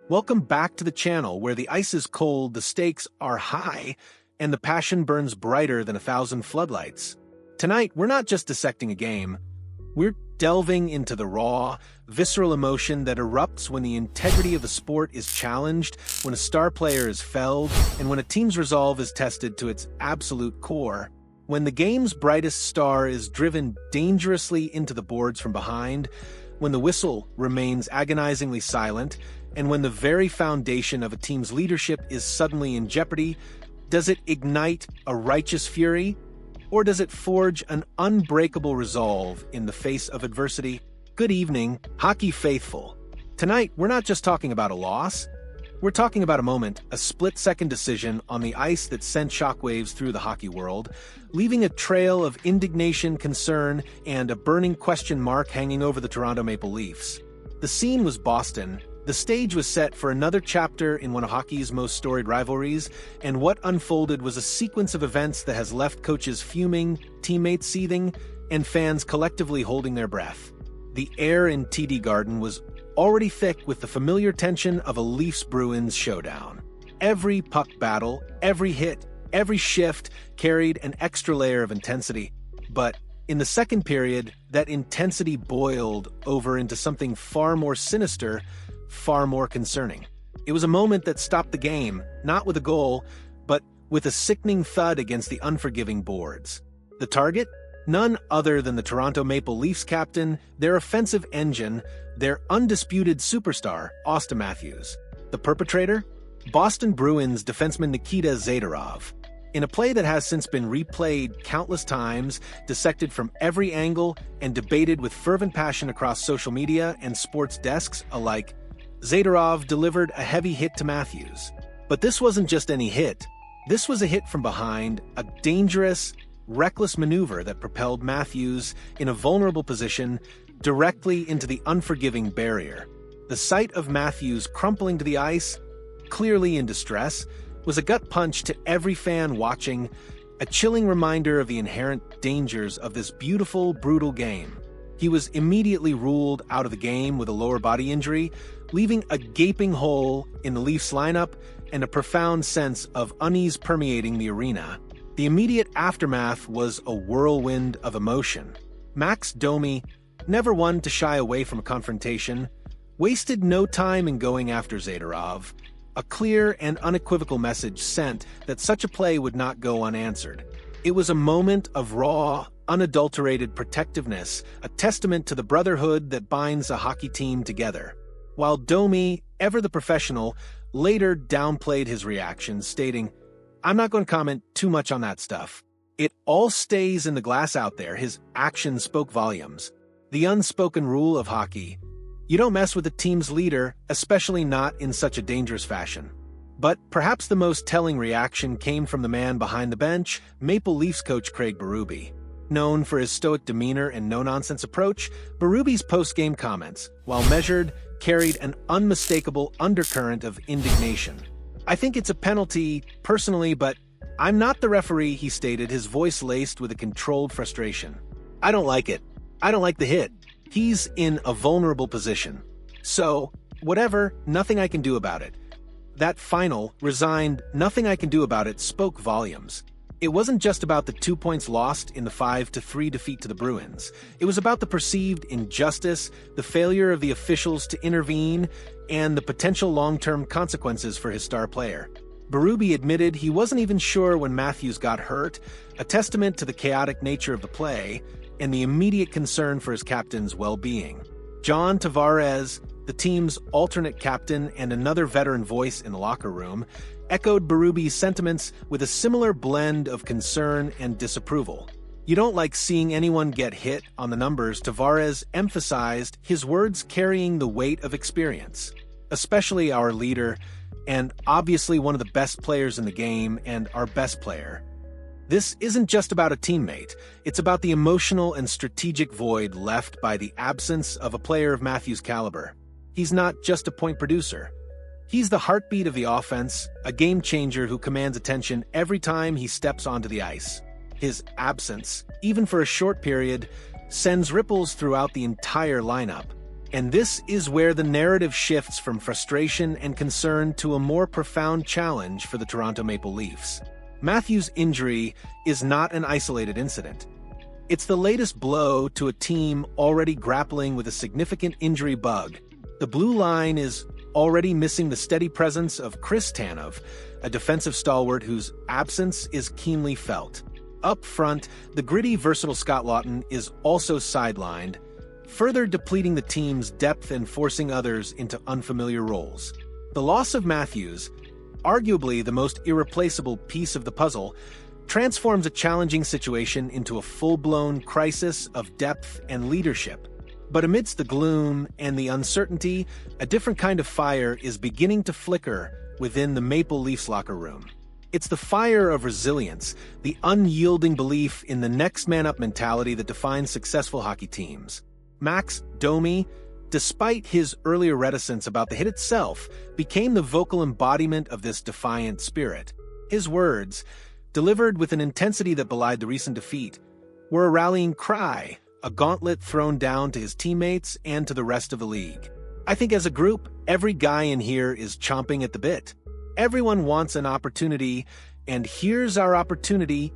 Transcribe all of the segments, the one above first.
Welcome back to the channel where the ice is cold, the stakes are high, and the passion burns brighter than 1,000 floodlights. Tonight, we're not just dissecting a game. We're delving into the raw, visceral emotion that erupts when the integrity of the sport is challenged, when a star player is felled, and when a team's resolve is tested to its absolute core. When the game's brightest star is driven dangerously into the boards from behind, when the whistle remains agonizingly silent, and when the very foundation of a team's leadership is suddenly in jeopardy, does it ignite a righteous fury? Or does it forge an unbreakable resolve in the face of adversity? Good evening, hockey faithful. Tonight, we're not just talking about a loss. We're talking about a moment, a split-second decision on the ice that sent shockwaves through the hockey world, leaving a trail of indignation, concern, and a burning question mark hanging over the Toronto Maple Leafs. The scene was Boston. The stage was set for another chapter in one of hockey's most storied rivalries, and what unfolded was a sequence of events that has left coaches fuming, teammates seething, and fans collectively holding their breath. The air in TD Garden was already thick with the familiar tension of a Leafs-Bruins showdown. Every puck battle, every hit, every shift carried an extra layer of intensity. But in the second period, that intensity boiled over into something far more sinister, far more concerning. It was a moment that stopped the game, not with a goal, but with a sickening thud against the unforgiving boards. The target? None other than the Toronto Maple Leafs captain, their offensive engine, their undisputed superstar, Auston Matthews. The perpetrator? Boston Bruins defenseman Nikita Zadorov. In a play that has since been replayed countless times, dissected from every angle, and debated with fervent passion across social media and sports desks alike, Zadorov delivered a heavy hit to Matthews. But this wasn't just any hit. This was a hit from behind, a dangerous, reckless maneuver that propelled Matthews in a vulnerable position directly into the unforgiving barrier. The sight of Matthews crumpling to the ice, clearly in distress, was a gut punch to every fan watching, a chilling reminder of the inherent dangers of this beautiful, brutal game. He was immediately ruled out of the game with a lower body injury, leaving a gaping hole in the Leafs lineup and a profound sense of unease permeating the arena. The immediate aftermath was a whirlwind of emotion. Max Domi, never one to shy away from a confrontation, wasted no time in going after Zadorov, a clear and unequivocal message sent that such a play would not go unanswered. It was a moment of raw, unadulterated protectiveness, a testament to the brotherhood that binds a hockey team together. While Domi, ever the professional, later downplayed his reaction, stating, "I'm not going to comment too much on that stuff. It all stays in the glass out there." His actions spoke volumes. The unspoken rule of hockey: you don't mess with the team's leader, especially not in such a dangerous fashion. But perhaps the most telling reaction came from the man behind the bench, Maple Leafs coach Craig Berube. Known for his stoic demeanor and no-nonsense approach, Berube's post-game comments, while measured, carried an unmistakable undercurrent of indignation. "I think it's a penalty, personally, but I'm not the referee," he stated, his voice laced with a controlled frustration. "I don't like it. I don't like the hit. He's in a vulnerable position. So, whatever, nothing I can do about it." That final, resigned, "nothing I can do about it" spoke volumes. It wasn't just about the 2 points lost in the 5-3 defeat to the Bruins. It was about the perceived injustice, the failure of the officials to intervene, and the potential long-term consequences for his star player. Berube admitted he wasn't even sure when Matthews got hurt, a testament to the chaotic nature of the play and the immediate concern for his captain's well-being. John Tavares, the team's alternate captain and another veteran voice in the locker room, echoed Berube's sentiments with a similar blend of concern and disapproval. "You don't like seeing anyone get hit on the numbers," Tavares emphasized, his words carrying the weight of experience. "Especially our leader, and obviously one of the best players in the game and our best player. This isn't just about a teammate, it's about the emotional and strategic void left by the absence of a player of Matthews' caliber. He's not just a point producer. He's the heartbeat of the offense, a game changer who commands attention every time he steps onto the ice. His absence, even for a short period, sends ripples throughout the entire lineup. And this is where the narrative shifts from frustration and concern to a more profound challenge for the Toronto Maple Leafs. Matthews' injury is not an isolated incident. It's the latest blow to a team already grappling with a significant injury bug. The blue line is already missing the steady presence of Chris Tanev, a defensive stalwart whose absence is keenly felt. Up front, the gritty, versatile Scott Laughton is also sidelined, further depleting the team's depth and forcing others into unfamiliar roles. The loss of Matthews, arguably the most irreplaceable piece of the puzzle, transforms a challenging situation into a full-blown crisis of depth and leadership. But amidst the gloom and the uncertainty, a different kind of fire is beginning to flicker within the Maple Leafs locker room. It's the fire of resilience, the unyielding belief in the next-man-up mentality that defines successful hockey teams. Max Domi, despite his earlier reticence about the hit itself, became the vocal embodiment of this defiant spirit. His words, delivered with an intensity that belied the recent defeat, were a rallying cry, a gauntlet thrown down to his teammates and to the rest of the league. I think as a group, every guy in here is chomping at the bit. Everyone wants an opportunity, and here's our opportunity,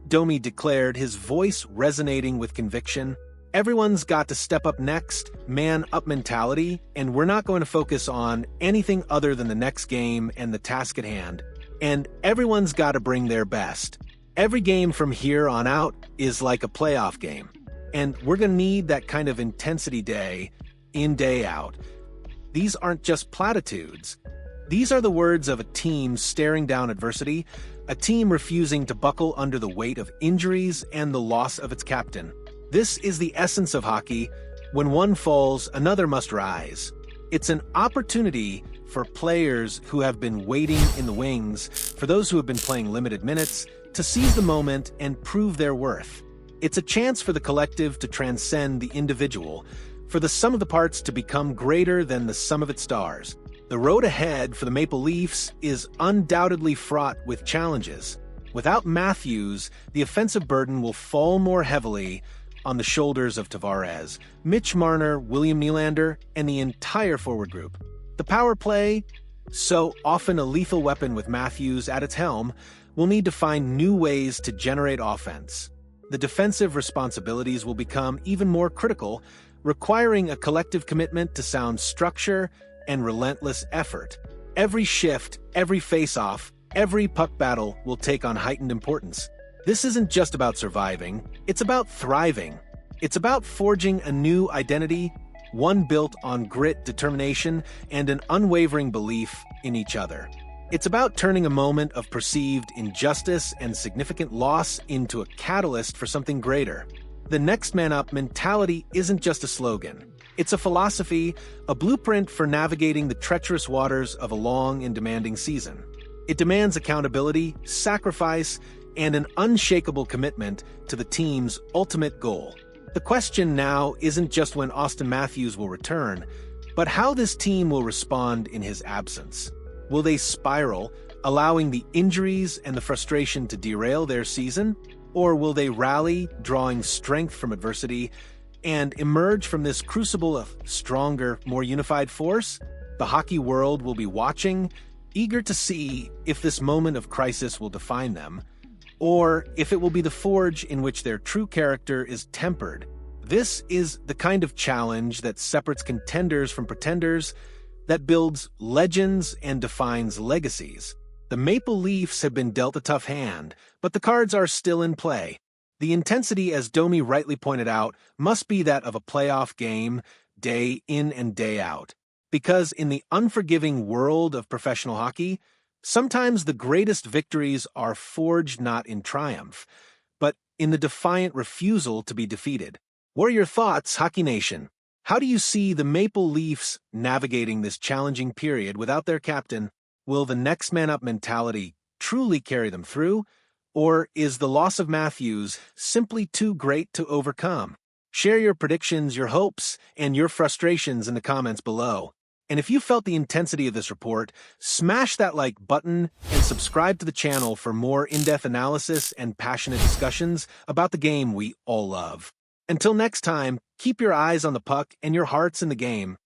Domi declared, his voice resonating with conviction. Everyone's got to step up next, man up mentality, and we're not going to focus on anything other than the next game and the task at hand. And everyone's got to bring their best. Every game from here on out is like a playoff game. And we're going to need that kind of intensity day in, day out. These aren't just platitudes. These are the words of a team staring down adversity, a team refusing to buckle under the weight of injuries and the loss of its captain. This is the essence of hockey. When one falls, another must rise. It's an opportunity for players who have been waiting in the wings, for those who have been playing limited minutes, to seize the moment and prove their worth. It's a chance for the collective to transcend the individual, for the sum of the parts to become greater than the sum of its stars. The road ahead for the Maple Leafs is undoubtedly fraught with challenges. Without Matthews, the offensive burden will fall more heavily on the shoulders of Tavares, Mitch Marner, William Nylander, and the entire forward group. The power play, so often a lethal weapon with Matthews at its helm, will need to find new ways to generate offense. The defensive responsibilities will become even more critical, requiring a collective commitment to sound structure and relentless effort. Every shift, every face-off, every puck battle will take on heightened importance. This isn't just about surviving, it's about thriving. It's about forging a new identity, one built on grit, determination, and an unwavering belief in each other. It's about turning a moment of perceived injustice and significant loss into a catalyst for something greater. The next man up mentality isn't just a slogan. It's a philosophy, a blueprint for navigating the treacherous waters of a long and demanding season. It demands accountability, sacrifice, and an unshakable commitment to the team's ultimate goal. The question now isn't just when Auston Matthews will return, but how this team will respond in his absence. Will they spiral, allowing the injuries and the frustration to derail their season? Or will they rally, drawing strength from adversity, and emerge from this crucible a stronger, more unified force? The hockey world will be watching, eager to see if this moment of crisis will define them, or if it will be the forge in which their true character is tempered. This is the kind of challenge that separates contenders from pretenders, that builds legends and defines legacies. The Maple Leafs have been dealt a tough hand, but the cards are still in play. The intensity, as Domi rightly pointed out, must be that of a playoff game, day in and day out. Because in the unforgiving world of professional hockey, sometimes the greatest victories are forged not in triumph, but in the defiant refusal to be defeated. What are your thoughts, Hockey Nation? How do you see the Maple Leafs navigating this challenging period without their captain? Will the next man up mentality truly carry them through? Or is the loss of Matthews simply too great to overcome? Share your predictions, your hopes, and your frustrations in the comments below. And if you felt the intensity of this report, smash that like button and subscribe to the channel for more in-depth analysis and passionate discussions about the game we all love. Until next time, Keep your eyes on the puck and your hearts in the game.